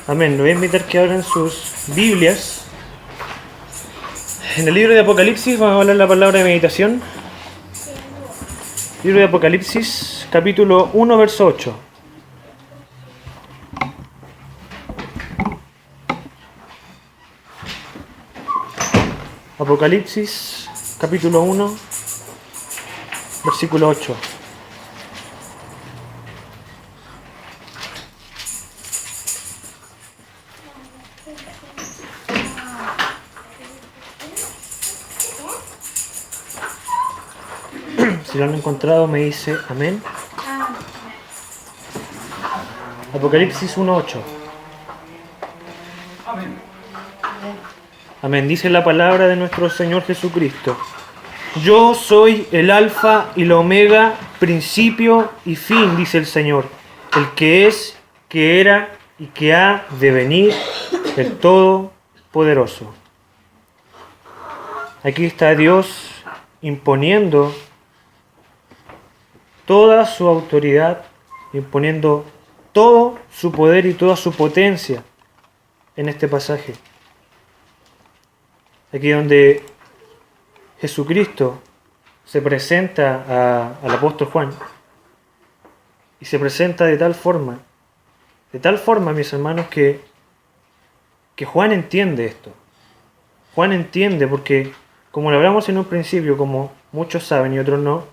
Amén. Lo voy a invitar que abran sus Biblias. En el libro de Apocalipsis vamos a hablar la palabra de meditación. Libro de Apocalipsis, capítulo 1, verso 8. Apocalipsis, capítulo 1, versículo 8. Si lo han encontrado me dice amén. Apocalipsis 1:8. Amén. Dice la palabra de nuestro Señor Jesucristo. Yo soy el alfa y la omega, principio y fin, dice el Señor, el que es, que era y que ha de venir, el Todopoderoso. Aquí está Dios imponiendo toda su autoridad, imponiendo todo su poder y toda su potencia en este pasaje. Aquí donde Jesucristo se presenta al apóstol Juan y se presenta de tal forma, mis hermanos, que Juan entiende esto. Juan entiende porque, como lo hablamos en un principio, como muchos saben y otros no,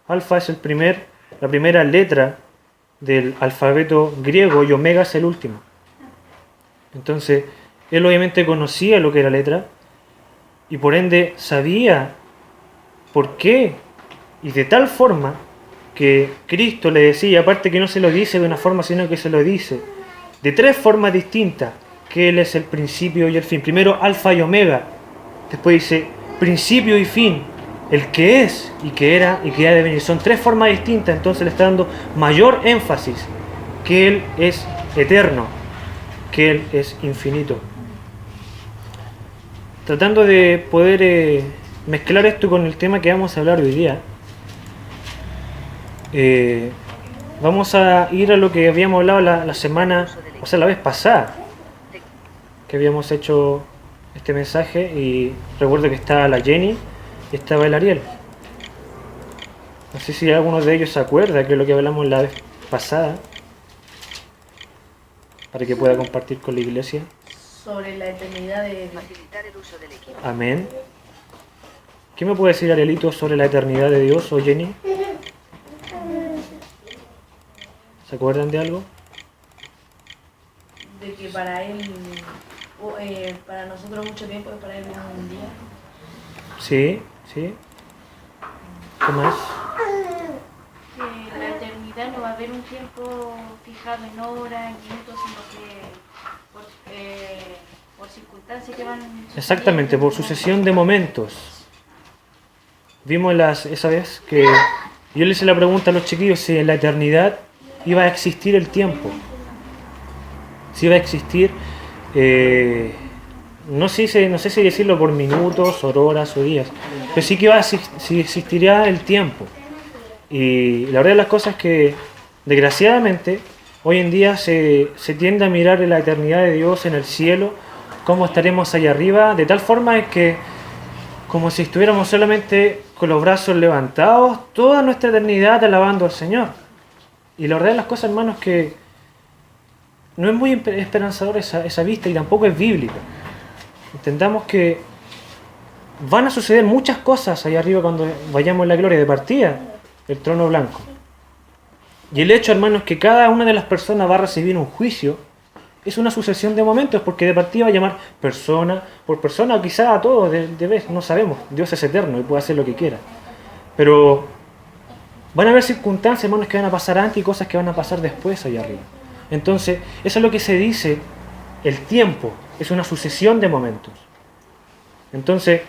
alfa es la primera letra del alfabeto griego y omega es el último. Entonces, él obviamente conocía lo que era letra y por ende sabía por qué, y de tal forma que Cristo le decía, aparte que no se lo dice de una forma, sino que se lo dice de tres formas distintas, que Él es el principio y el fin. Primero alfa y omega, después dice principio y fin, el que es y que era y que ha de venir. Son tres formas distintas, entonces le está dando mayor énfasis que Él es eterno, que Él es infinito. Tratando de poder mezclar esto con el tema que vamos a hablar hoy día, vamos a ir a lo que habíamos hablado la semana, o sea, la vez pasada, que habíamos hecho este mensaje, y recuerdo que estaba la Jenny y estaba el Ariel. No sé si alguno de ellos se acuerda que es lo que hablamos la vez pasada, para que pueda compartir con la iglesia. Sobre la eternidad de... Facilitar el uso del equipo. Amén. ¿Qué me puede decir Arielito sobre la eternidad de Dios o Jenny? ¿Se acuerdan de algo? De que para él, para nosotros mucho tiempo, y para él un día. Sí, sí. ¿Qué más? Que la eternidad no va a haber un tiempo fijado en horas, en minutos, sino que por circunstancias que van... Exactamente, por sucesión de momentos. Vimos esa vez que yo le hice la pregunta a los chiquillos si en la eternidad iba a existir el tiempo. Si iba a existir, no sé si decirlo por minutos, o horas o días, pero sí que si existiría el tiempo. Y la verdad de las cosas es que, desgraciadamente, hoy en día se tiende a mirar la eternidad de Dios en el cielo, cómo estaremos allá arriba, de tal forma que, como si estuviéramos solamente con los brazos levantados, toda nuestra eternidad alabando al Señor. Y la verdad de las cosas, hermanos, que no es muy esperanzadora esa vista y tampoco es bíblica. Entendamos que van a suceder muchas cosas allá arriba cuando vayamos en la gloria, de partida, el trono blanco. Y el hecho, hermanos, que cada una de las personas va a recibir un juicio, es una sucesión de momentos, porque de partida va a llamar persona por persona, o quizá a todos de vez, no sabemos. Dios es eterno y puede hacer lo que quiera. Pero van a haber circunstancias, hermanos, que van a pasar antes y cosas que van a pasar después allá arriba. Entonces, eso es lo que se dice, el tiempo es una sucesión de momentos. Entonces,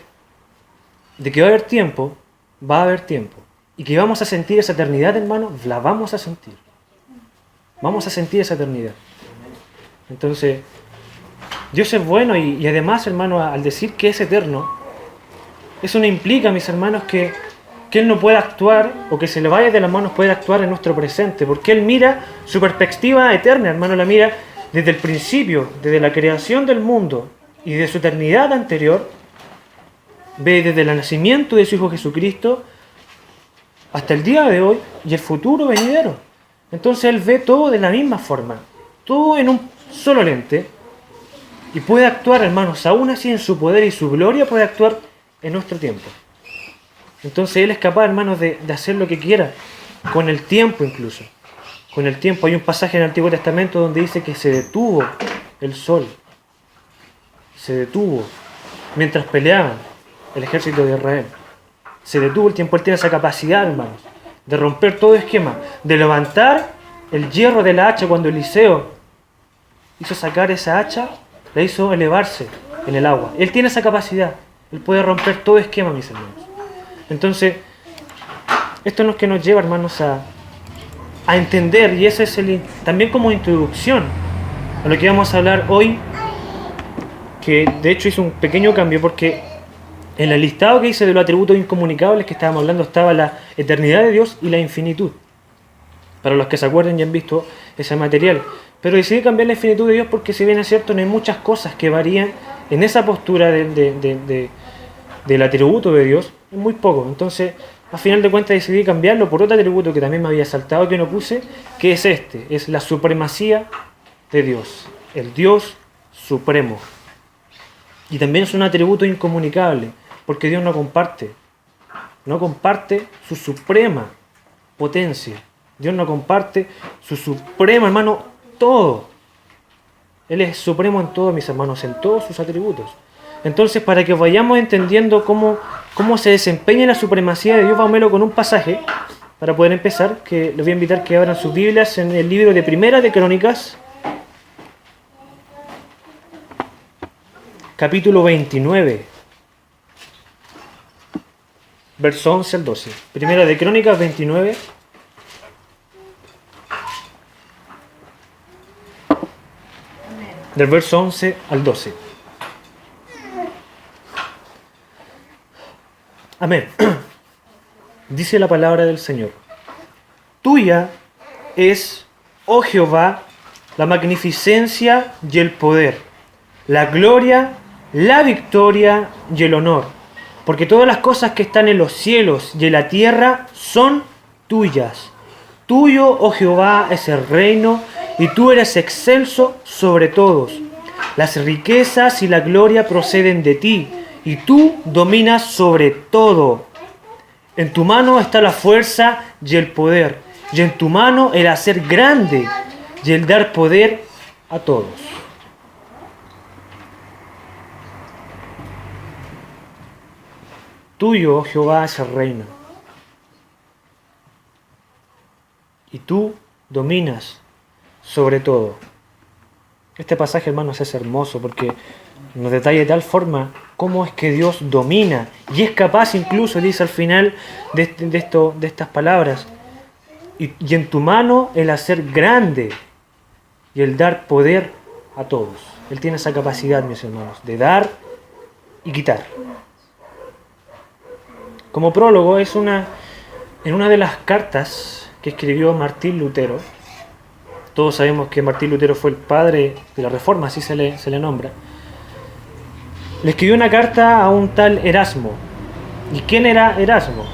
de que va a haber tiempo, va a haber tiempo. Y que vamos a sentir esa eternidad, hermanos, la vamos a sentir. Vamos a sentir esa eternidad. Entonces, Dios es bueno y además, hermanos, al decir que es eterno, eso no implica, mis hermanos, que Él no pueda actuar o que se le vaya de las manos poder actuar en nuestro presente, porque Él mira su perspectiva eterna, hermano, la mira desde el principio, desde la creación del mundo y de su eternidad anterior, ve desde el nacimiento de su Hijo Jesucristo hasta el día de hoy y el futuro venidero. Entonces Él ve todo de la misma forma, todo en un solo lente, y puede actuar, hermanos, aún así en su poder y su gloria puede actuar en nuestro tiempo. Entonces Él es capaz, hermanos, de hacer lo que quiera, con el tiempo incluso. Con el tiempo. Hay un pasaje en el Antiguo Testamento donde dice que se detuvo el sol. Se detuvo mientras peleaban el ejército de Israel. Se detuvo el tiempo. Él tiene esa capacidad, hermanos, de romper todo esquema, de levantar el hierro de la hacha cuando Eliseo hizo sacar esa hacha, la hizo elevarse en el agua. Él tiene esa capacidad. Él puede romper todo esquema, mis hermanos. Entonces, esto es lo que nos lleva, hermanos, a entender, y ese es también como introducción a lo que vamos a hablar hoy, que de hecho hice un pequeño cambio porque en el listado que hice de los atributos incomunicables que estábamos hablando estaba la eternidad de Dios y la infinitud. Para los que se acuerden ya han visto ese material. Pero decidí cambiar la infinitud de Dios porque, si bien es cierto, no hay muchas cosas que varían en esa postura del atributo de Dios, es muy poco. Entonces, a final de cuentas decidí cambiarlo por otro atributo que también me había saltado, que no puse, que es es la supremacía de Dios, el Dios supremo. Y también es un atributo incomunicable, porque Dios no comparte su suprema potencia. Dios no comparte su supremo, hermano, todo. Él es supremo en todo, mis hermanos, en todos sus atributos. Entonces, para que vayamos entendiendo cómo se desempeña la supremacía de Dios, vamos a verlo con un pasaje, para poder empezar, que les voy a invitar que abran sus Biblias en el libro de Primera de Crónicas, capítulo 29, verso 11 al 12. Primera de Crónicas 29, del verso 11 al 12. Amén. Dice la palabra del Señor. Tuya es, oh Jehová, la magnificencia y el poder, la gloria, la victoria y el honor, porque todas las cosas que están en los cielos y en la tierra son tuyas. Tuyo, oh Jehová, es el reino, y tú eres excelso sobre todos. Las riquezas y la gloria proceden de ti, y tú dominas sobre todo. En tu mano está la fuerza y el poder, y en tu mano el hacer grande y el dar poder a todos. Tuyo, oh Jehová, es el reino, y tú dominas sobre todo. Este pasaje, hermanos, es hermoso porque nos detalla de tal forma cómo es que Dios domina y es capaz, incluso dice al final de estas palabras, y en tu mano el hacer grande y el dar poder a todos. Él tiene esa capacidad, mis hermanos, de dar y quitar. Como prólogo, en una de las cartas que escribió Martín Lutero. Todos sabemos que Martín Lutero fue el padre de la Reforma, así se le nombra. Le escribió una carta a un tal Erasmo. ¿Y quién era Erasmo?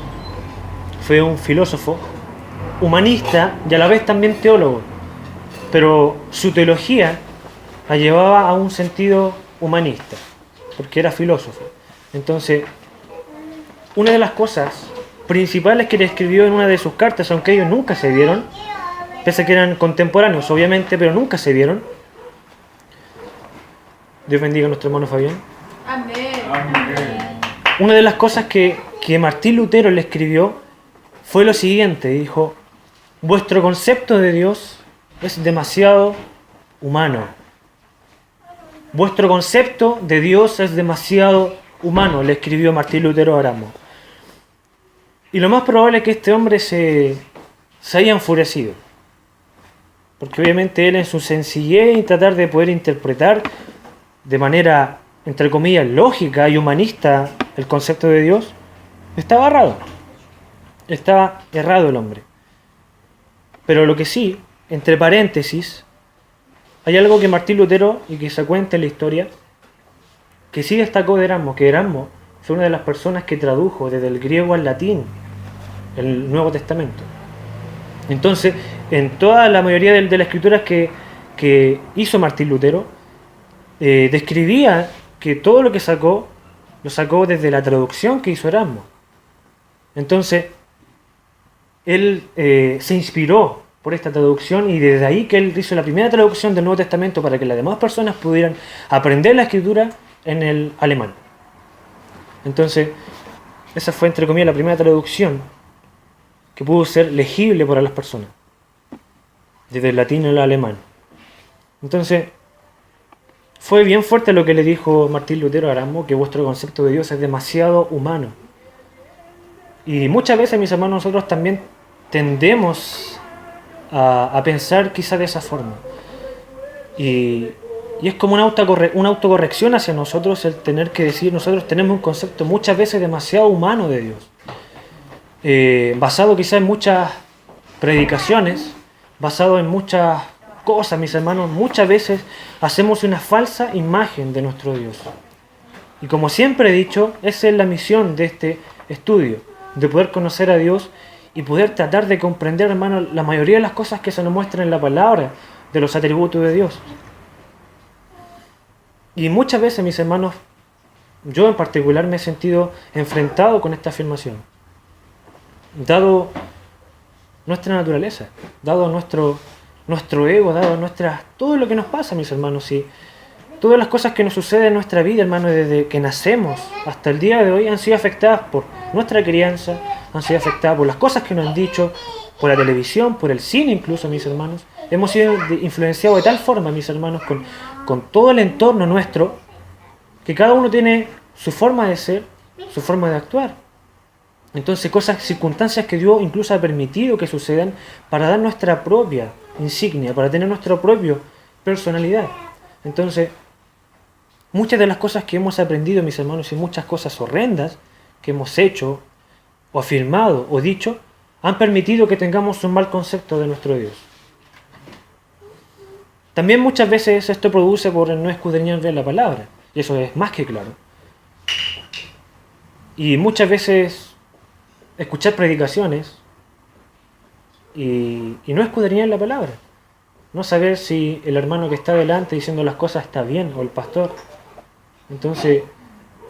Fue un filósofo, humanista y a la vez también teólogo. Pero su teología la llevaba a un sentido humanista, porque era filósofo. Entonces, una de las cosas principales que le escribió en una de sus cartas, aunque ellos nunca se vieron, pese a que eran contemporáneos, obviamente, pero nunca se vieron. Dios bendiga a nuestro hermano Fabián. Amén. Una de las cosas que Martín Lutero le escribió fue lo siguiente. Dijo: vuestro concepto de Dios es demasiado humano. Vuestro concepto de Dios es demasiado humano, le escribió Martín Lutero a Erasmo. Y lo más probable es que este hombre se haya enfurecido. Porque obviamente él, en su sencillez y tratar de poder interpretar de manera, entre comillas, lógica y humanista el concepto de Dios, estaba errado. Estaba errado el hombre. Pero lo que sí, entre paréntesis, hay algo que Martín Lutero, y que se cuenta en la historia, que sí destacó de Erasmo, que Erasmo fue una de las personas que tradujo desde el griego al latín el Nuevo Testamento. Entonces, en toda la mayoría de las escrituras que hizo Martín Lutero, describía que todo lo que sacó, lo sacó desde la traducción que hizo Erasmo. Entonces, él se inspiró por esta traducción, y desde ahí que él hizo la primera traducción del Nuevo Testamento para que las demás personas pudieran aprender la escritura en el alemán. Entonces, esa fue, entre comillas, la primera traducción que pudo ser legible para las personas, desde el latín al alemán. Entonces, fue bien fuerte lo que le dijo Martín Lutero a Erasmo, que vuestro concepto de Dios es demasiado humano. Y muchas veces, mis hermanos, nosotros también tendemos a pensar quizá de esa forma. Y es como una autocorrección hacia nosotros el tener que decir, nosotros tenemos un concepto muchas veces demasiado humano de Dios. Basado quizá en muchas predicaciones, basado en muchas cosas, mis hermanos, muchas veces hacemos una falsa imagen de nuestro Dios. Y como siempre he dicho, esa es la misión de este estudio, de poder conocer a Dios y poder tratar de comprender, hermanos, la mayoría de las cosas que se nos muestran en la palabra, de los atributos de Dios. Y muchas veces, mis hermanos, yo en particular me he sentido enfrentado con esta afirmación, dado nuestra naturaleza, dado nuestro ego, dado todo lo que nos pasa, mis hermanos, y todas las cosas que nos suceden en nuestra vida, hermanos, desde que nacemos hasta el día de hoy, han sido afectadas por nuestra crianza, han sido afectadas por las cosas que nos han dicho, por la televisión, por el cine incluso, mis hermanos. Hemos sido influenciados de tal forma, mis hermanos, con todo el entorno nuestro, que cada uno tiene su forma de ser, su forma de actuar. Entonces, circunstancias que Dios incluso ha permitido que sucedan para dar nuestra propia insignia, para tener nuestra propia personalidad. Entonces, muchas de las cosas que hemos aprendido, mis hermanos, y muchas cosas horrendas que hemos hecho, o afirmado, o dicho, han permitido que tengamos un mal concepto de nuestro Dios. También muchas veces esto produce por el no escudriñar bien la palabra, y eso es más que claro. Y muchas veces escuchar predicaciones y no escudriñar la palabra, no saber si el hermano que está delante diciendo las cosas está bien, o el pastor. Entonces,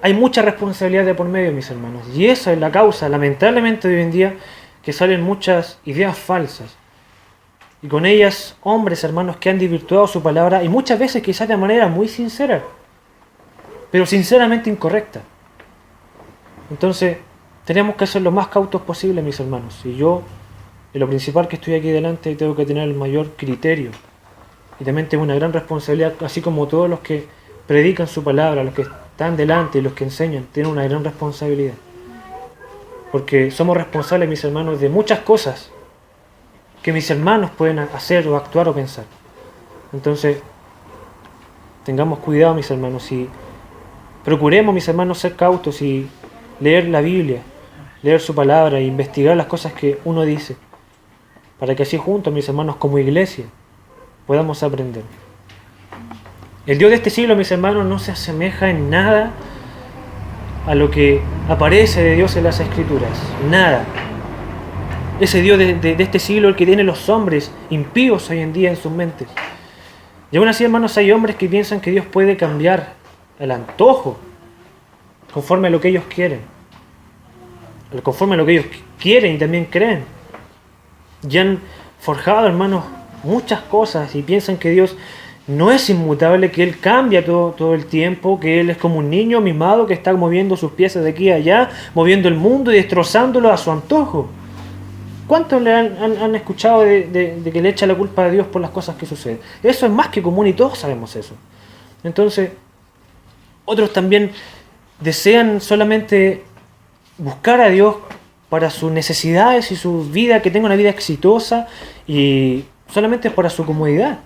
hay mucha responsabilidad de por medio, mis hermanos, y esa es la causa, lamentablemente, de hoy en día, que salen muchas ideas falsas, y con ellas hombres, hermanos, que han desvirtuado su palabra, y muchas veces quizás de manera muy sincera, pero sinceramente incorrecta. Entonces, tenemos que ser lo más cautos posible, mis hermanos, y yo, en lo principal que estoy aquí delante, tengo que tener el mayor criterio, y también tengo una gran responsabilidad, así como todos los que predican su palabra, los que están delante y los que enseñan, tienen una gran responsabilidad. Porque somos responsables, mis hermanos, de muchas cosas que mis hermanos pueden hacer o actuar o pensar. Entonces, tengamos cuidado, mis hermanos, y procuremos, mis hermanos, ser cautos y leer la Biblia, leer su palabra e investigar las cosas que uno dice, para que así juntos, mis hermanos, como iglesia, podamos aprender. El Dios de este siglo, mis hermanos, no se asemeja en nada a lo que aparece de Dios en las Escrituras. Nada. Ese Dios de este siglo, el que tiene los hombres impíos hoy en día en sus mentes. Y aún así, hermanos, hay hombres que piensan que Dios puede cambiar el antojo conforme a lo que ellos quieren. Conforme a lo que ellos quieren y también creen. Y han forjado, hermanos, muchas cosas y piensan que Dios no es inmutable, que Él cambia todo el tiempo, que Él es como un niño mimado que está moviendo sus piezas de aquí a allá, moviendo el mundo y destrozándolo a su antojo. ¿Cuántos le han escuchado de que le echa la culpa a Dios por las cosas que suceden? Eso es más que común y todos sabemos eso. Entonces, otros también desean solamente buscar a Dios para sus necesidades y su vida, que tenga una vida exitosa, y solamente es para su comodidad.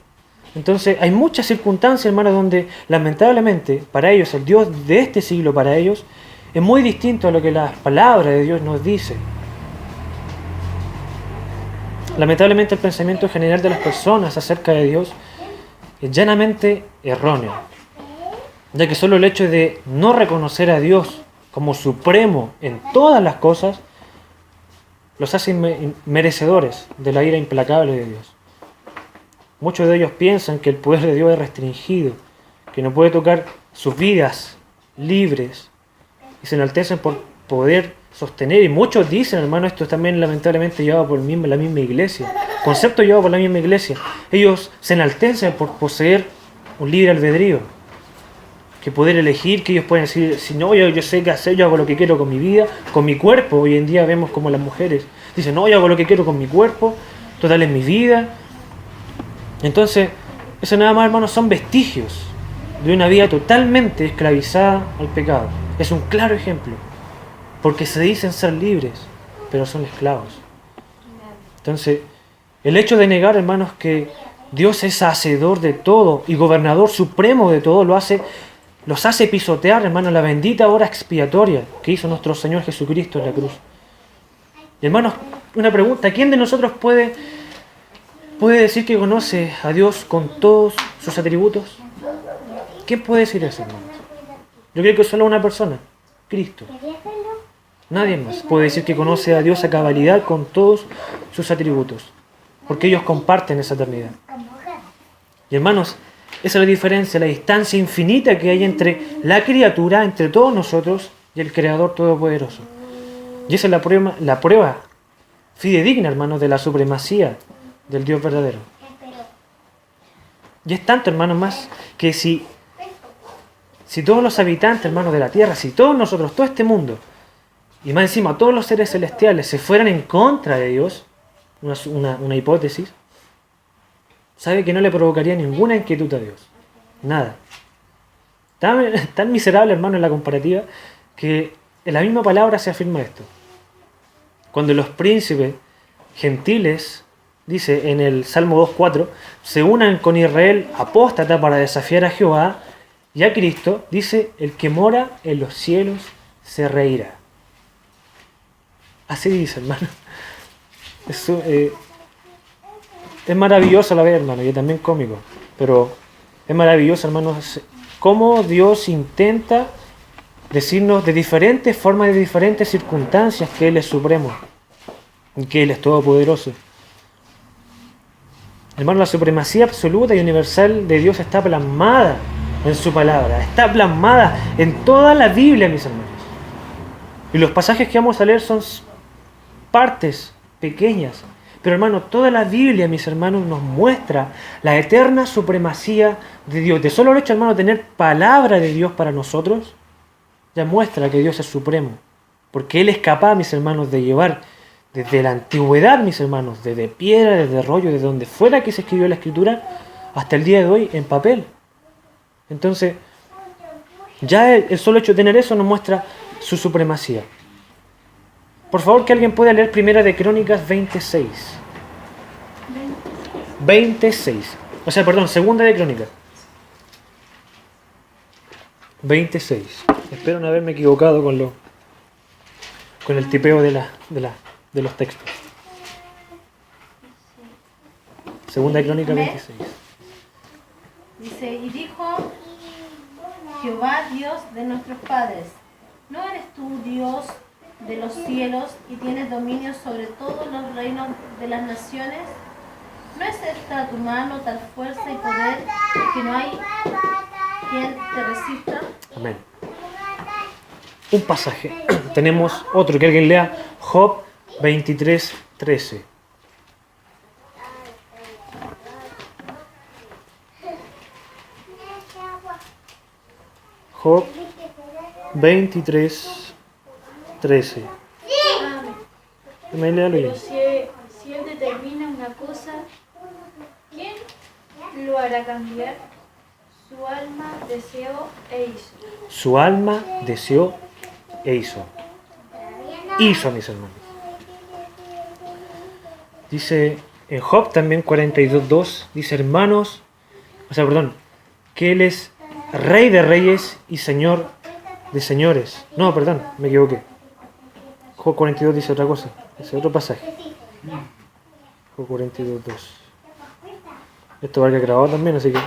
Entonces hay muchas circunstancias, hermanos, donde lamentablemente para ellos, el Dios de este siglo para ellos, es muy distinto a lo que la palabra de Dios nos dice. Lamentablemente el pensamiento general de las personas acerca de Dios es llanamente erróneo, ya que solo el hecho de no reconocer a Dios como supremo en todas las cosas los hace merecedores de la ira implacable de Dios. Muchos de ellos piensan que el poder de Dios es restringido, que no puede tocar sus vidas libres, y se enaltecen por poder sostener, y muchos dicen, hermano, esto es también lamentablemente llevado por la misma iglesia, concepto llevado por la misma iglesia, ellos se enaltecen por poseer un libre albedrío, que poder elegir, que ellos pueden decir, si no, yo sé qué hacer, yo hago lo que quiero con mi vida, con mi cuerpo. Hoy en día vemos como las mujeres dicen, no, yo hago lo que quiero con mi cuerpo, total es mi vida. Entonces, eso nada más, hermanos, son vestigios de una vida totalmente esclavizada al pecado. Es un claro ejemplo, porque se dicen ser libres, pero son esclavos. Entonces, el hecho de negar, hermanos, que Dios es hacedor de todo y gobernador supremo de todo, los hace pisotear, hermanos, la bendita obra expiatoria que hizo nuestro Señor Jesucristo en la cruz. Y, hermanos, una pregunta, ¿quién de nosotros puede decir que conoce a Dios con todos sus atributos? ¿Quién puede decir eso, hermanos? Yo creo que solo una persona, Cristo. Nadie más puede decir que conoce a Dios a cabalidad con todos sus atributos, porque ellos comparten esa eternidad. Y, hermanos, esa es la diferencia, la distancia infinita que hay entre la criatura, entre todos nosotros, y el Creador Todopoderoso. Y esa es la prueba fidedigna, hermanos, de la supremacía del Dios verdadero. Y es tanto, hermanos, más que si todos los habitantes, hermanos, de la tierra, si todos nosotros, todo este mundo, y más encima todos los seres celestiales se fueran en contra de Dios, una hipótesis, sabe que no le provocaría ninguna inquietud a Dios. Nada. Tan miserable, hermano, en la comparativa, que en la misma palabra se afirma esto. Cuando los príncipes gentiles, dice en el Salmo 2.4, se unan con Israel apóstata para desafiar a Jehová y a Cristo, dice, el que mora en los cielos se reirá. Así dice, hermano. Eso, es maravilloso a la vez, hermano, y también cómico, pero es maravilloso, hermano, cómo Dios intenta decirnos de diferentes formas, de diferentes circunstancias, que Él es supremo y que Él es todopoderoso. Hermano, la supremacía absoluta y universal de Dios está plasmada en su palabra, está plasmada en toda la Biblia, mis hermanos. Y los pasajes que vamos a leer son partes pequeñas. Pero, hermano, toda la Biblia, mis hermanos, nos muestra la eterna supremacía de Dios. De solo el hecho, hermano, de tener palabra de Dios para nosotros, ya muestra que Dios es supremo. Porque Él es capaz, mis hermanos, de llevar desde la antigüedad, mis hermanos, desde piedra, desde rollo, desde donde fuera que se escribió la Escritura, hasta el día de hoy en papel. Entonces, ya el solo hecho de tener eso nos muestra su supremacía. Por favor, que alguien pueda leer Primera de Crónicas 26. 26. O sea, perdón, Segunda de Crónicas 26. Espero no haberme equivocado con el tipeo de los textos. Segunda de Crónicas 26. Dice, y dijo Jehová, Dios de nuestros padres, ¿no eres tú Dios de los cielos y tienes dominio sobre todos los reinos de las naciones? ¿No es esta tu mano tal fuerza y poder que no hay quien te resista? Amén. Un pasaje. Tenemos otro, que alguien lea Job 23:13. Job 23:13. Pero si Él determina una cosa, ¿quién lo hará cambiar? Su alma deseó e hizo. Su alma deseó e hizo. Hizo, mis hermanos. Dice en Job también 42:2, dice hermanos, que Él es Rey de reyes y Señor de señores. No, perdón, me equivoqué. Job 42 dice otra cosa, dice otro pasaje. Job 42:2. Esto va a quedar grabado también, así que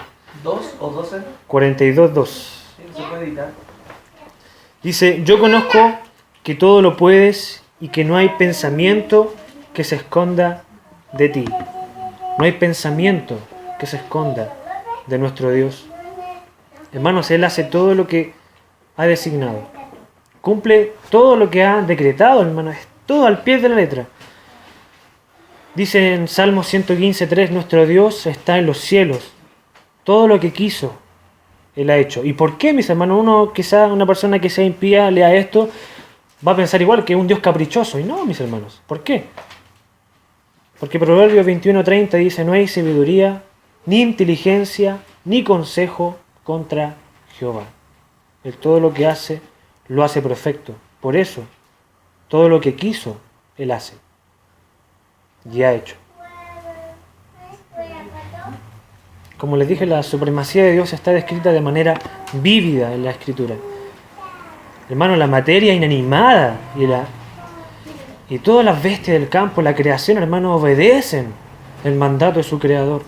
¿2 o 12? 42:2. Sí, se puede editar. Dice, yo conozco que todo lo puedes y que no hay pensamiento que se esconda de ti. No hay pensamiento que se esconda de nuestro Dios. Hermanos, Él hace todo lo que ha designado. Cumple todo lo que ha decretado, hermanos. Es todo al pie de la letra. Dice en Salmo 115:3, nuestro Dios está en los cielos. Todo lo que quiso, Él ha hecho. ¿Y por qué, mis hermanos? Quizá una persona que sea impía lea esto, va a pensar igual que es un Dios caprichoso. Y no, mis hermanos. ¿Por qué? Porque Proverbios 21:30 dice, no hay sabiduría, ni inteligencia, ni consejo contra Jehová. Él todo lo que hace, lo hace perfecto. Por eso, todo lo que quiso, Él hace. Y ha hecho. Como les dije, la supremacía de Dios está descrita de manera vívida en la Escritura. Hermano, la materia inanimada y todas las bestias del campo, la creación, hermano, obedecen el mandato de su Creador.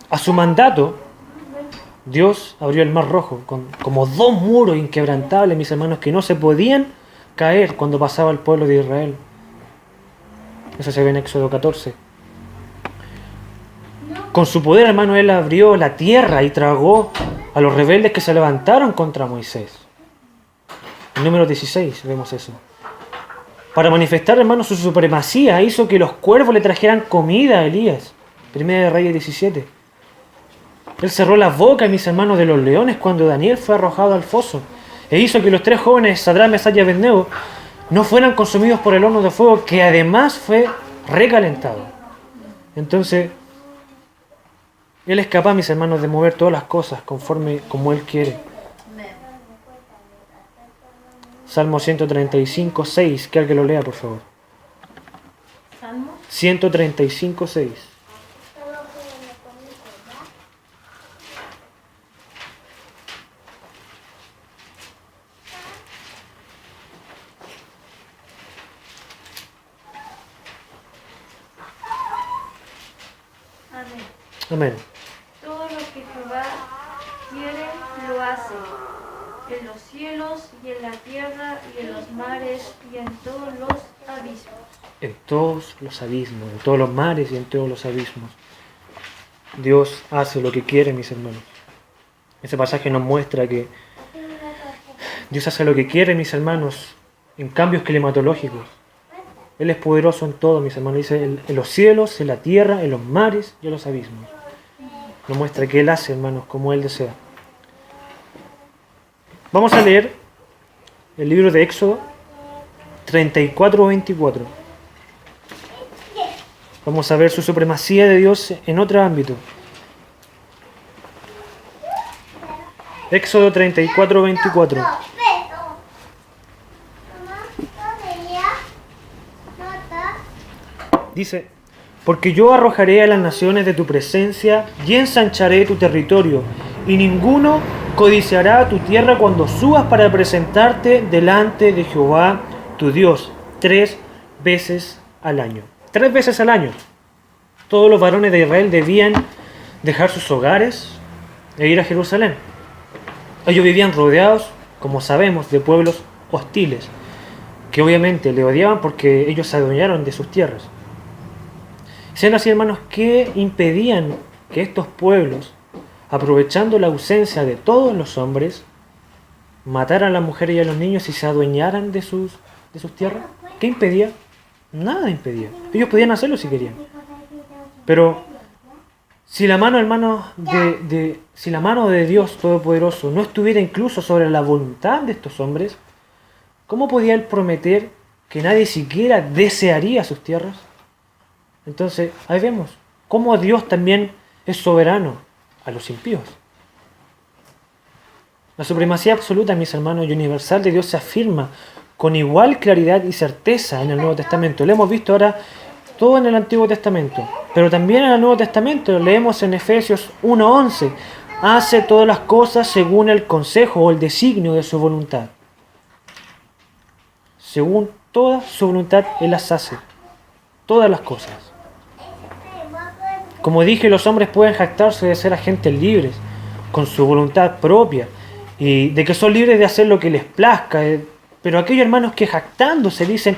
A su mandato, Dios abrió el Mar Rojo como dos muros inquebrantables, mis hermanos, que no se podían caer cuando pasaba el pueblo de Israel. Eso se ve en Éxodo 14. Con su poder, hermano, Él abrió la tierra y tragó a los rebeldes que se levantaron contra Moisés. En Números 16 vemos eso. Para manifestar, hermano, su supremacía, hizo que los cuervos le trajeran comida a Elías. Primera de Reyes 17. Él cerró las bocas, mis hermanos, de los leones cuando Daniel fue arrojado al foso. E hizo que los tres jóvenes, Sadrach, Mesach y Abednego, no fueran consumidos por el horno de fuego, que además fue recalentado. Entonces, Él es capaz, mis hermanos, de mover todas las cosas conforme como Él quiere. Salmo 135:6, que alguien lo lea, por favor. Salmo 135:6. Amén. Amén. Todo lo que Jehová quiere, lo hace, en los cielos y en la tierra y en los mares y en todos los abismos. En todos los abismos, en todos los mares y en todos los abismos. Dios hace lo que quiere, mis hermanos. Ese pasaje nos muestra que Dios hace lo que quiere, mis hermanos, en cambios climatológicos. Él es poderoso en todo, mis hermanos. Dice en los cielos, en la tierra, en los mares y en los abismos. Nos muestra que Él hace, hermanos, como Él desea. Vamos a leer el libro de Éxodo 34:24. Vamos a ver su supremacía de Dios en otro ámbito. Éxodo 34:24. Dice, porque yo arrojaré a las naciones de tu presencia y ensancharé tu territorio, y ninguno codiciará tu tierra cuando subas para presentarte delante de Jehová tu Dios 3 veces al año. 3 veces al año. Todos los varones de Israel debían dejar sus hogares e ir a Jerusalén. Ellos vivían rodeados, como sabemos, de pueblos hostiles, que obviamente le odiaban porque ellos se adueñaron de sus tierras. Siendo así, hermanos, ¿qué impedían que estos pueblos, aprovechando la ausencia de todos los hombres, mataran a las mujeres y a los niños y se adueñaran de sus tierras? ¿Qué impedía? Nada impedía. Ellos podían hacerlo si querían. Pero si la mano, hermanos, si la mano de Dios Todopoderoso no estuviera incluso sobre la voluntad de estos hombres, ¿cómo podía Él prometer que nadie siquiera desearía sus tierras? Entonces, ahí vemos cómo Dios también es soberano a los impíos. La supremacía absoluta, mis hermanos, y universal de Dios se afirma con igual claridad y certeza en el Nuevo Testamento. Lo hemos visto ahora todo en el Antiguo Testamento, pero también en el Nuevo Testamento leemos en Efesios 1:11, hace todas las cosas según el consejo o el designio de su voluntad. Según toda su voluntad, Él las hace. Todas las cosas. Como dije, los hombres pueden jactarse de ser agentes libres, con su voluntad propia, y de que son libres de hacer lo que les plazca. Pero aquellos hermanos que jactándose dicen,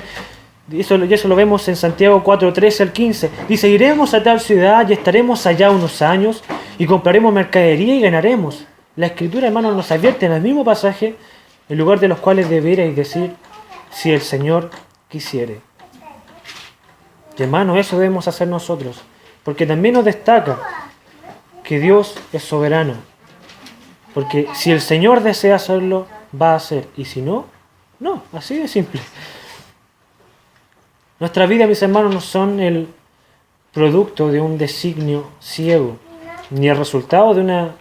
y eso lo vemos en Santiago 4:13 al 15, dice: iremos a tal ciudad y estaremos allá unos años, y compraremos mercadería y ganaremos. La Escritura, hermanos, nos advierte en el mismo pasaje, en lugar de los cuales deberíais decir, si el Señor quisiere. Y hermanos, eso debemos hacer nosotros, porque también nos destaca que Dios es soberano. Porque si el Señor desea hacerlo, va a hacer, y si no, no, así de simple. Nuestra vida, mis hermanos, no son el producto de un designio ciego, ni el resultado de una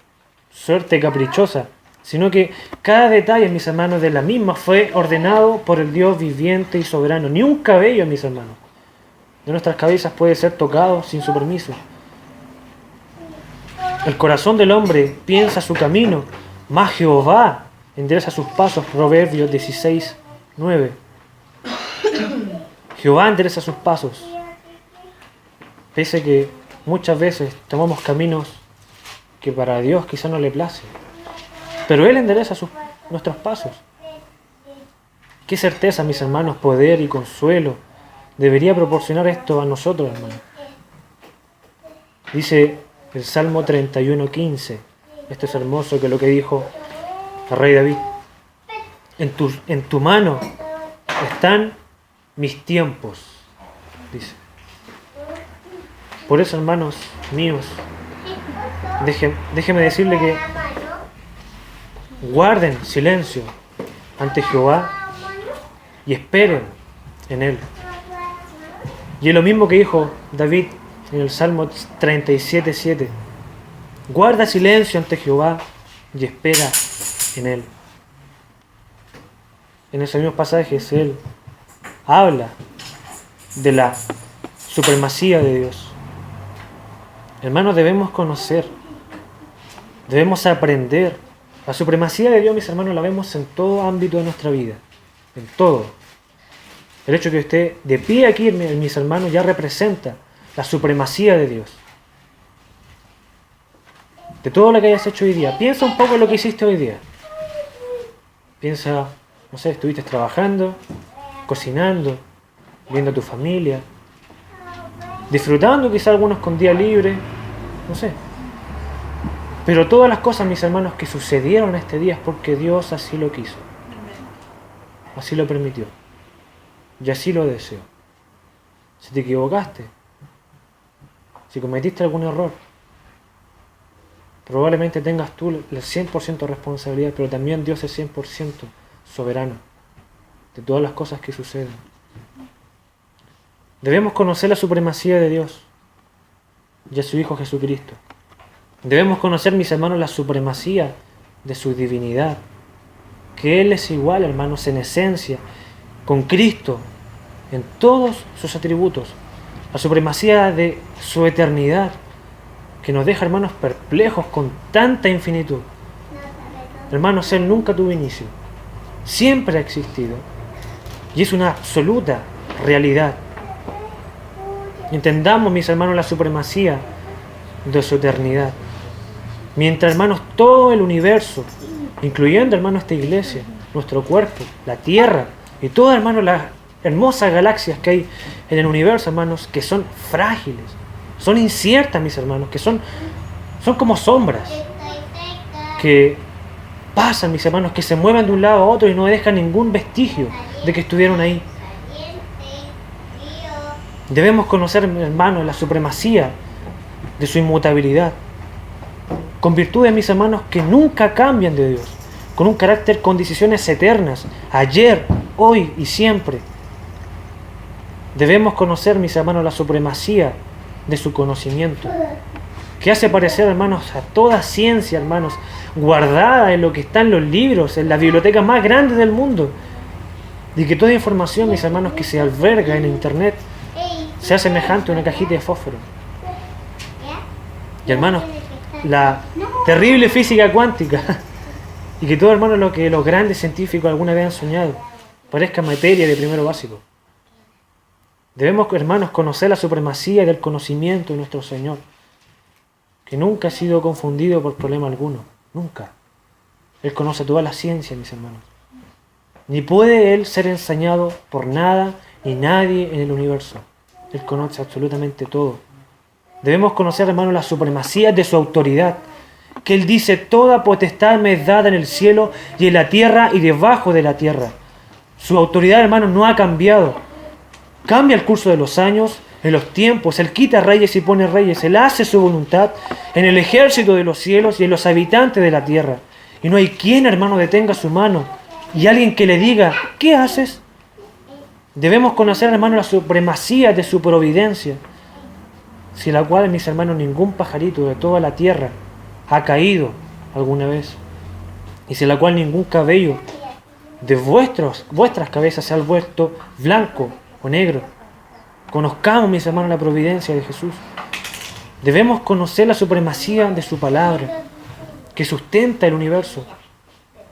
suerte caprichosa, sino que cada detalle, mis hermanos, de la misma fue ordenado por el Dios viviente y soberano. Ni un cabello, mis hermanos, de nuestras cabezas puede ser tocado sin su permiso. El corazón del hombre piensa su camino, mas Jehová endereza sus pasos. Proverbios 16:9. Jehová endereza sus pasos. Pese que muchas veces tomamos caminos que para Dios quizá no le place, pero Él endereza nuestros pasos. Qué certeza, mis hermanos, poder y consuelo debería proporcionar esto a nosotros, hermanos. Dice el Salmo 31:15, esto es hermoso, que lo que dijo el rey David: en tu mano están mis tiempos, dice. Por eso, hermanos míos, déjeme decirle que guarden silencio ante Jehová y esperen en Él. Y es lo mismo que dijo David en el Salmo 37:7. Guarda silencio ante Jehová y espera en Él. En esos mismos pasajes Él habla de la supremacía de Dios. Hermanos, debemos conocer, debemos aprender. La supremacía de Dios, mis hermanos, la vemos en todo ámbito de nuestra vida, en todo. El hecho que usted de pie aquí, mis hermanos, ya representa la supremacía de Dios. De todo lo que hayas hecho hoy día, piensa un poco en lo que hiciste hoy día. Piensa, no sé, estuviste trabajando, cocinando, viendo a tu familia, disfrutando quizá algunos con día libre, no sé. Pero todas las cosas, mis hermanos, que sucedieron este día es porque Dios así lo quiso. Así lo permitió. Y así lo deseó. Si te equivocaste, si cometiste algún error, probablemente tengas tú el 100% de responsabilidad, pero también Dios es 100% soberano de todas las cosas que suceden. Debemos conocer la supremacía de Dios y a su Hijo Jesucristo. Debemos conocer, mis hermanos, la supremacía de su divinidad, que Él es igual, hermanos, en esencia, con Cristo, en todos sus atributos. La supremacía de su eternidad, que nos deja, hermanos, perplejos con tanta infinitud. Hermanos, Él nunca tuvo inicio, siempre ha existido, y es una absoluta realidad. Entendamos, mis hermanos, la supremacía de su eternidad. Mientras, hermanos, todo el universo, incluyendo, hermanos, esta iglesia, nuestro cuerpo, la tierra y todas, hermanos, las hermosas galaxias que hay en el universo, hermanos, que son frágiles, son inciertas, mis hermanos, que son como sombras que pasan, mis hermanos, que se mueven de un lado a otro y no dejan ningún vestigio de que estuvieron ahí. Debemos conocer, hermanos, la supremacía de su inmutabilidad, con virtudes, mis hermanos, que nunca cambian de Dios, con un carácter, con decisiones eternas, ayer, hoy y siempre. Debemos conocer, mis hermanos, la supremacía de su conocimiento, que hace parecer, hermanos, a toda ciencia, hermanos, guardada en lo que está en los libros, en la biblioteca más grande del mundo, y que toda información, mis hermanos, que se alberga en Internet, sea semejante a una cajita de fósforo. Y, hermanos, la terrible física cuántica, y que todo, hermanos, lo que los grandes científicos alguna vez han soñado, parezca materia de primero básico. Debemos, hermanos, conocer la supremacía del conocimiento de nuestro Señor, que nunca ha sido confundido por problema alguno. Nunca. Él conoce toda la ciencia, mis hermanos. Ni puede Él ser ensañado por nada ni nadie en el universo. Él conoce absolutamente todo. Debemos conocer, hermanos, la supremacía de su autoridad. Que Él dice, toda potestad me es dada en el cielo y en la tierra y debajo de la tierra. Su autoridad, hermanos, no ha cambiado. Cambia el curso de los años, en los tiempos. Él quita reyes y pone reyes. Él hace su voluntad en el ejército de los cielos y en los habitantes de la tierra. Y no hay quien, hermano, detenga su mano. Y alguien que le diga, ¿qué haces? Debemos conocer, hermano, la supremacía de su providencia, sin la cual, mis hermanos, ningún pajarito de toda la tierra ha caído alguna vez, y sin la cual ningún cabello de vuestras cabezas se ha vuelto blanco o negro. Conozcamos, mis hermanos, la providencia de Jesús. Debemos conocer la supremacía de su palabra, que sustenta el universo,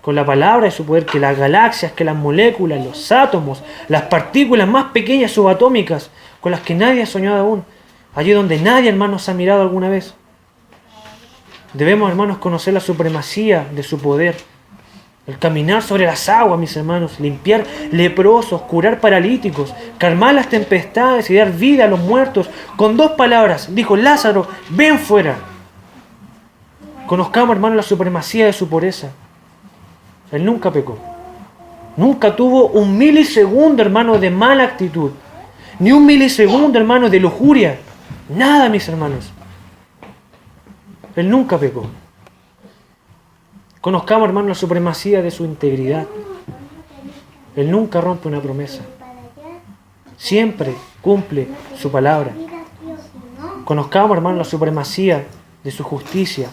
con la palabra de su poder, que las galaxias, que las moléculas, los átomos, las partículas más pequeñas subatómicas, con las que nadie ha soñado aún, allí donde nadie, hermanos, ha mirado alguna vez. Debemos, hermanos, conocer la supremacía de su poder, el caminar sobre las aguas, mis hermanos, limpiar leprosos, curar paralíticos, calmar las tempestades y dar vida a los muertos. Con 2 palabras, dijo Lázaro, ven fuera. Conozcamos, hermanos, la supremacía de su pureza. Él nunca pecó. Nunca tuvo un milisegundo, hermano, de mala actitud. Ni un milisegundo, hermano, de lujuria. Nada, mis hermanos. Él nunca pecó. Conozcamos, hermano, la supremacía de su integridad. Él nunca rompe una promesa. Siempre cumple su palabra. Conozcamos, hermano, la supremacía de su justicia.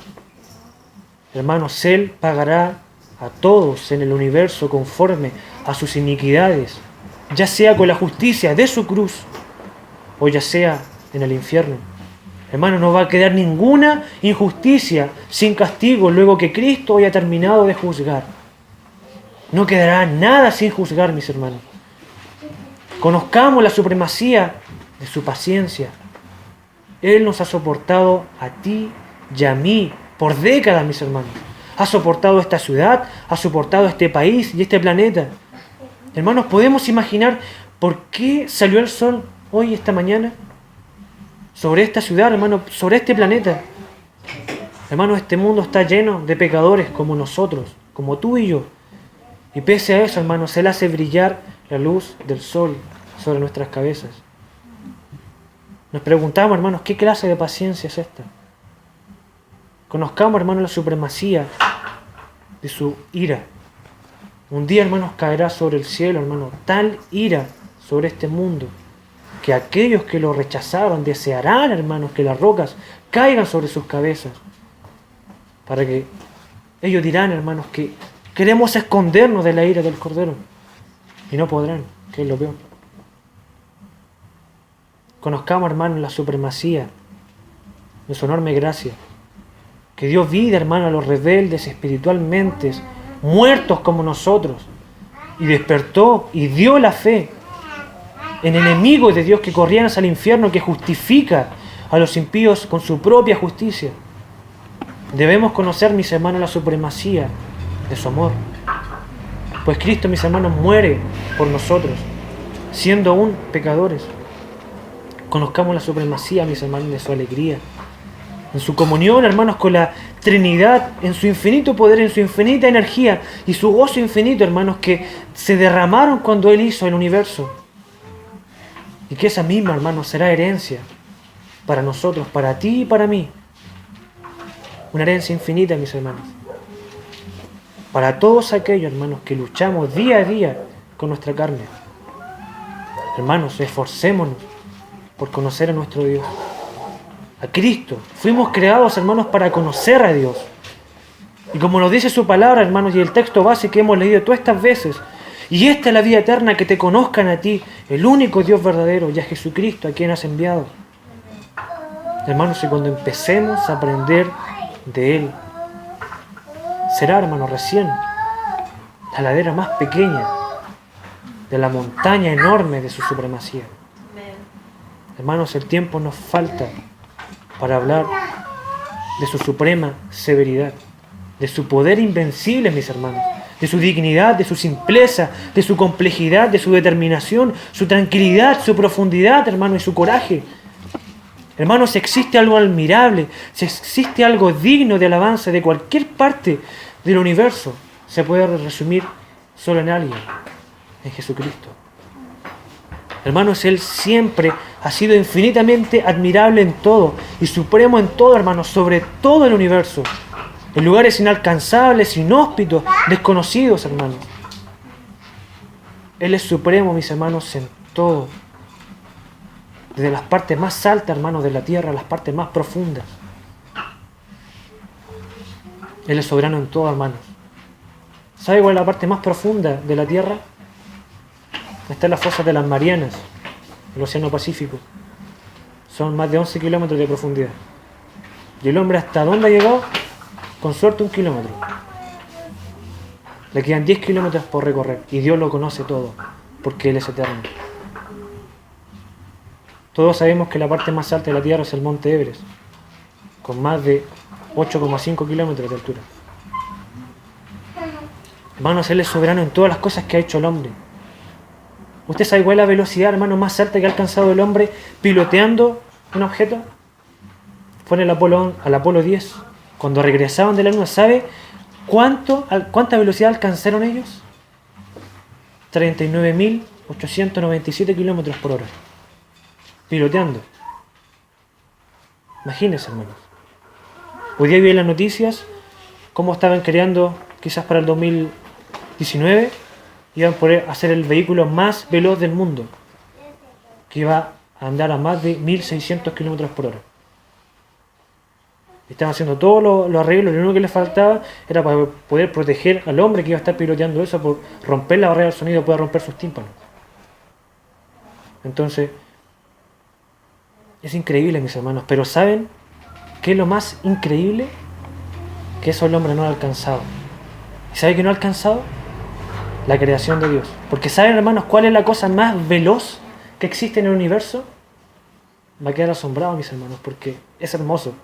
Hermanos, Él pagará a todos en el universo conforme a sus iniquidades, ya sea con la justicia de su cruz o ya sea en el infierno. Hermano, no va a quedar ninguna injusticia sin castigo luego que Cristo haya terminado de juzgar. No quedará nada sin juzgar, mis hermanos. Conozcamos la supremacía de su paciencia. Él nos ha soportado a ti y a mí por décadas, mis hermanos. Ha soportado esta ciudad, ha soportado este país y este planeta. Hermanos, ¿podemos imaginar por qué salió el sol hoy, esta mañana? Sobre esta ciudad, hermanos, sobre este planeta. Hermanos, este mundo está lleno de pecadores como nosotros, como tú y yo. Y pese a eso, hermanos, Él hace brillar la luz del sol sobre nuestras cabezas. Nos preguntamos, hermanos, ¿qué clase de paciencia es esta? Conozcamos, hermanos, la supremacía de su ira. Un día, hermanos, caerá sobre el cielo, hermanos, tal ira sobre este mundo, que aquellos que lo rechazaron desearán, hermanos, que las rocas caigan sobre sus cabezas, para que ellos dirán, hermanos, que queremos escondernos de la ira del Cordero, y no podrán, que es lo peor. Conozcamos, hermanos, la supremacía de su enorme gracia, que dio vida, hermano, a los rebeldes espiritualmente, muertos como nosotros, y despertó y dio la fe en enemigos de Dios que corrían hacia el infierno, que justifica a los impíos con su propia justicia. Debemos conocer, mis hermanos, la supremacía de su amor, pues Cristo, mis hermanos, muere por nosotros, siendo aún pecadores. Conozcamos la supremacía, mis hermanos, de su alegría, en su comunión, hermanos, con la Trinidad, en su infinito poder, en su infinita energía y su gozo infinito, hermanos, que se derramaron cuando Él hizo el universo. Y que esa misma, hermanos, será herencia para nosotros, para ti y para mí. Una herencia infinita, mis hermanos. Para todos aquellos, hermanos, que luchamos día a día con nuestra carne. Hermanos, esforcémonos por conocer a nuestro Dios, a Cristo. Fuimos creados, hermanos, para conocer a Dios. Y como nos dice su palabra, hermanos, y el texto base que hemos leído todas estas veces, y esta es la vida eterna, que te conozcan a ti, el único Dios verdadero, y a Jesucristo, a quien has enviado. Hermanos, y cuando empecemos a aprender de Él, será, hermanos, recién la ladera más pequeña de la montaña enorme de su supremacía. Hermanos, el tiempo nos falta para hablar de su suprema severidad, de su poder invencible, mis hermanos, de su dignidad, de su simpleza, de su complejidad, de su determinación, su tranquilidad, su profundidad, hermano, y su coraje. Hermanos, si existe algo admirable, si existe algo digno de alabanza de cualquier parte del universo, se puede resumir solo en alguien, en Jesucristo. Hermanos, Él siempre ha sido infinitamente admirable en todo y supremo en todo, hermanos, sobre todo el universo, en lugares inalcanzables, inhóspitos, desconocidos, hermanos. Él es supremo, mis hermanos, en todo. Desde las partes más altas, hermanos, de la tierra a las partes más profundas. Él es soberano en todo, hermanos. ¿Sabe cuál es la parte más profunda de la tierra? Está en las fosas de las Marianas, el Océano Pacífico. Son más de 11 kilómetros de profundidad. ¿Y el hombre hasta dónde ha llegado? Con suerte 1 kilómetro. Le quedan 10 kilómetros por recorrer. Y Dios lo conoce todo, porque Él es eterno. Todos sabemos que la parte más alta de la tierra es el monte Everest, con más de 8,5 kilómetros de altura. Hermanos, Él es soberano en todas las cosas que ha hecho el hombre. ¿Usted sabe cuál es la velocidad, hermano, más alta que ha alcanzado el hombre piloteando un objeto? Fue en el Apolo 10. Cuando regresaban de la Luna, ¿sabe cuánta velocidad alcanzaron ellos? 39.897 kilómetros por hora. Piloteando. Imagínense, hermanos. Hoy día vi en las noticias cómo estaban creando, quizás para el 2019, iban a poder hacer el vehículo más veloz del mundo, que iba a andar a más de 1.600 kilómetros por hora. Estaban haciendo todos los arreglos, lo único que les faltaba era para poder proteger al hombre que iba a estar piloteando eso, por romper la barrera del sonido, pueda romper sus tímpanos. Entonces, es increíble, mis hermanos, pero ¿saben qué es lo más increíble? Que eso el hombre no ha alcanzado. ¿Y sabe que no ha alcanzado? La creación de Dios. Porque ¿saben, hermanos, cuál es la cosa más veloz que existe en el universo? Va a quedar asombrado, mis hermanos, porque es hermoso.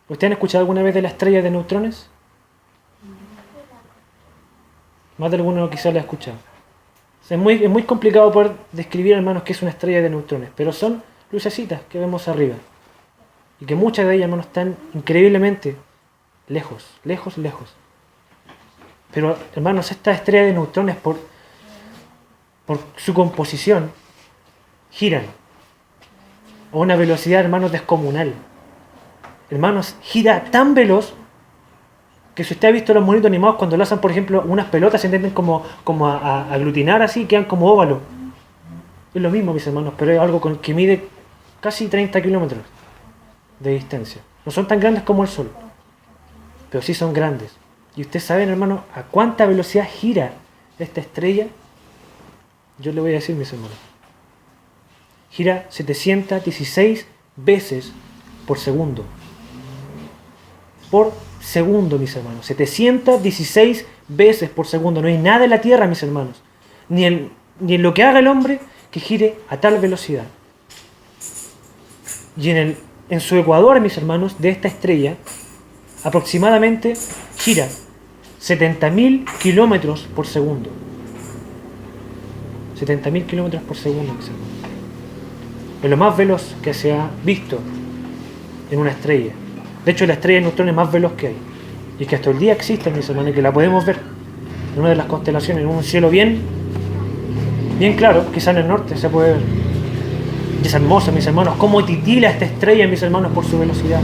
¿Ustedes han escuchado alguna vez de la estrella de neutrones? Más de alguno quizás la ha escuchado. Es muy complicado poder describir, hermanos, qué es una estrella de neutrones, pero son lucecitas que vemos arriba. Y que muchas de ellas, hermanos, están increíblemente lejos. Pero, hermanos, esta estrella de neutrones, por su composición, giran a una velocidad, hermanos, descomunal. Hermanos, gira tan veloz que si usted ha visto los monitos animados cuando lanzan, por ejemplo, unas pelotas, se intenten como a aglutinar así, quedan como óvalos. Es lo mismo, mis hermanos, pero es algo que mide casi 30 kilómetros de distancia. No son tan grandes como el Sol, pero sí son grandes. ¿Y ustedes saben, hermanos, a cuánta velocidad gira esta estrella? Yo le voy a decir, mis hermanos. Gira 716 veces por segundo. Por segundo, mis hermanos. 716 veces por segundo. No hay nada en la Tierra, mis hermanos, ni en lo que haga el hombre, que gire a tal velocidad. Y en su ecuador, mis hermanos, de esta estrella, aproximadamente gira 70.000 kilómetros por segundo. 70.000 kilómetros por segundo, mis hermanos. Es lo más veloz que se ha visto en una estrella. De hecho, la estrella de neutrones más veloz que hay. Y que hasta el día existe, mis hermanos, y que la podemos ver en una de las constelaciones, en un cielo bien claro, quizá en el norte se puede ver. Y es hermoso, mis hermanos, cómo titila esta estrella, mis hermanos, por su velocidad.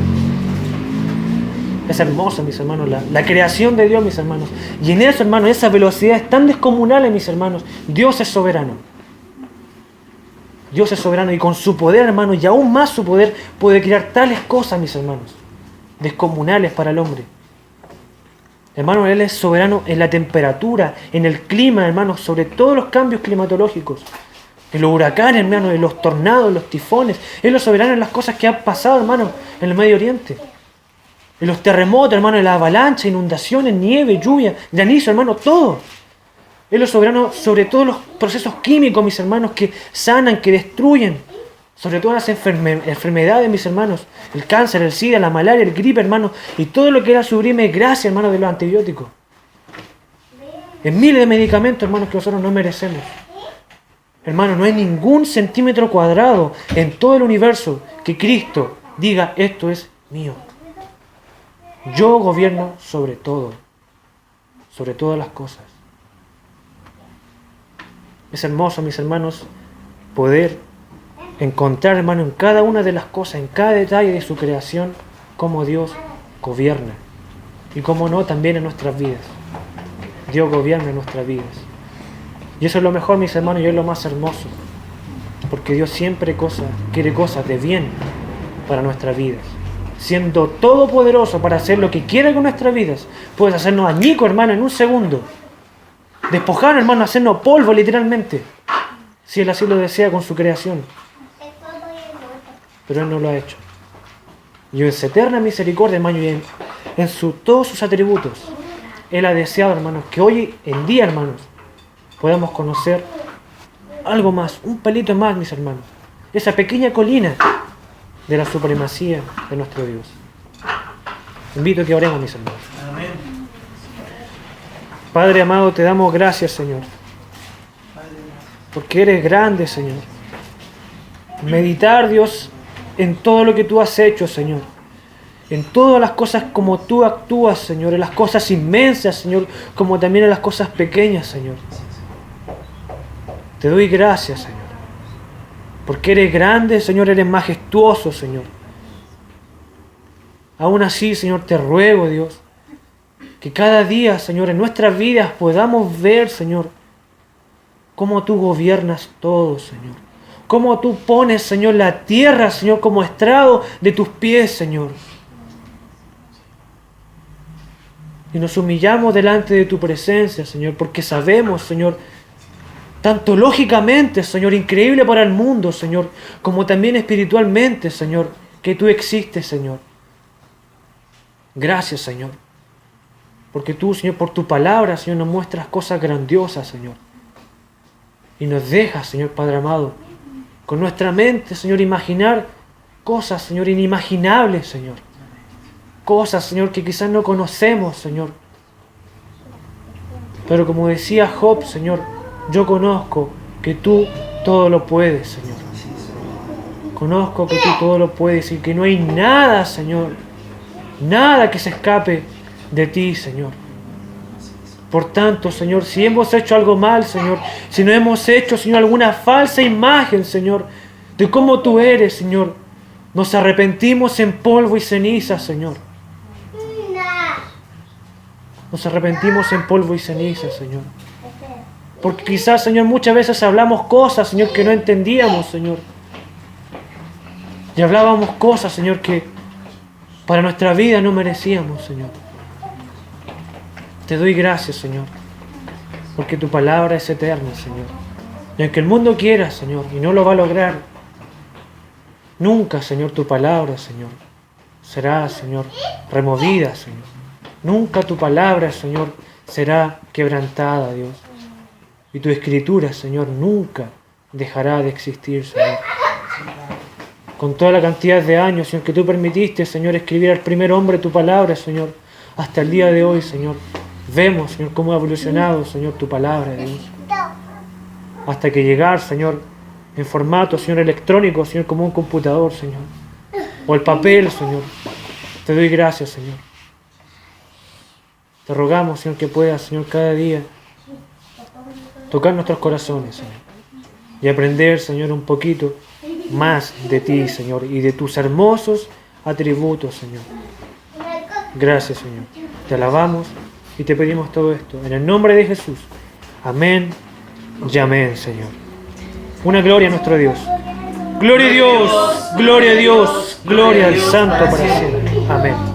Es hermoso, mis hermanos, la creación de Dios, mis hermanos. Y en eso, hermanos, esa velocidad es tan descomunal, mis hermanos. Dios es soberano. Dios es soberano y con su poder, hermanos, y aún más su poder, puede crear tales cosas, mis hermanos, descomunales para el hombre. Hermanos, Él es soberano en la temperatura, en el clima, hermanos, sobre todos los cambios climatológicos. En los huracanes, hermanos, en los tornados, en los tifones. Él es soberano en las cosas que han pasado, hermanos, en el Medio Oriente. En los terremotos, hermanos, en la avalancha, inundaciones, nieve, lluvia, granizo, hermanos, todo. Él es soberano sobre todos los procesos químicos, mis hermanos, que sanan, que destruyen. sobre todas las enfermedades, mis hermanos, el cáncer, el SIDA, la malaria, el gripe, hermanos, y todo lo que era sublime gracias, hermanos, de los antibióticos. En miles de medicamentos, hermanos, que nosotros no merecemos. Hermanos, no hay ningún centímetro cuadrado en todo el universo que Cristo diga, esto es mío. Yo gobierno sobre todo, sobre todas las cosas. Es hermoso, mis hermanos, poder encontrar, hermano, en cada una de las cosas, en cada detalle de su creación, cómo Dios gobierna. Y cómo no, también en nuestras vidas. Dios gobierna en nuestras vidas. Y eso es lo mejor, mis hermanos, y es lo más hermoso. Porque Dios siempre quiere cosas de bien para nuestras vidas. Siendo todopoderoso para hacer lo que quiera con nuestras vidas, puedes hacernos añicos, hermano, en un segundo. Despojarnos, hermano, hacernos polvo, literalmente. Si Él así lo desea con su creación. Pero Él no lo ha hecho. Y en su eterna misericordia, hermano, y en todos sus atributos, Él ha deseado, hermanos, que hoy en día, hermanos, podamos conocer algo más, un pelito más, mis hermanos. Esa pequeña colina de la supremacía de nuestro Dios. Invito a que oremos, mis hermanos. Amén. Padre amado, te damos gracias, Señor, porque eres grande, Señor. Meditar, Dios, en todo lo que tú has hecho, Señor. En todas las cosas como tú actúas, Señor. En las cosas inmensas, Señor, como también en las cosas pequeñas, Señor. Te doy gracias, Señor. Porque eres grande, Señor, eres majestuoso, Señor. Aún así, Señor, te ruego, Dios, que cada día, Señor, en nuestras vidas podamos ver, Señor, cómo tú gobiernas todo, Señor. Cómo tú pones, Señor, la tierra, Señor, como estrado de tus pies, Señor. Y nos humillamos delante de tu presencia, Señor, porque sabemos, Señor, tanto lógicamente, Señor, increíble para el mundo, Señor, como también espiritualmente, Señor, que tú existes, Señor. Gracias, Señor. Porque tú, Señor, por tu palabra, Señor, nos muestras cosas grandiosas, Señor. Y nos dejas, Señor Padre amado, con nuestra mente, Señor, imaginar cosas, Señor, inimaginables, Señor. Cosas, Señor, que quizás no conocemos, Señor. Pero como decía Job, Señor, yo conozco que tú todo lo puedes, Señor. Conozco que tú todo lo puedes y que no hay nada, Señor, nada que se escape de ti, Señor. Por tanto, Señor, si hemos hecho algo mal, Señor, si no hemos hecho, Señor, alguna falsa imagen, Señor, de cómo tú eres, Señor, nos arrepentimos en polvo y ceniza, Señor. Nos arrepentimos en polvo y ceniza, Señor. Porque quizás, Señor, muchas veces hablamos cosas, Señor, que no entendíamos, Señor. Y hablábamos cosas, Señor, que para nuestra vida no merecíamos, Señor. Te doy gracias, Señor, porque tu palabra es eterna, Señor. Y aunque el mundo quiera, Señor, y no lo va a lograr, nunca, Señor, tu palabra, Señor, será, Señor, removida, Señor. Nunca tu palabra, Señor, será quebrantada, Dios. Y tu escritura, Señor, nunca dejará de existir, Señor. Con toda la cantidad de años, Señor, que tú permitiste, Señor, escribir al primer hombre tu palabra, Señor, hasta el día de hoy, Señor, vemos, Señor, cómo ha evolucionado, Señor, tu palabra, Dios. Hasta que llegar, Señor, en formato, Señor, electrónico, Señor, como un computador, Señor. O el papel, Señor. Te doy gracias, Señor. Te rogamos, Señor, que puedas, Señor, cada día tocar nuestros corazones, Señor. Y aprender, Señor, un poquito más de ti, Señor, y de tus hermosos atributos, Señor. Gracias, Señor. Te alabamos y te pedimos todo esto en el nombre de Jesús. Amén y amén, Señor. Una gloria a nuestro Dios. Gloria a Dios, gloria a Dios, gloria al Santo para siempre. Amén.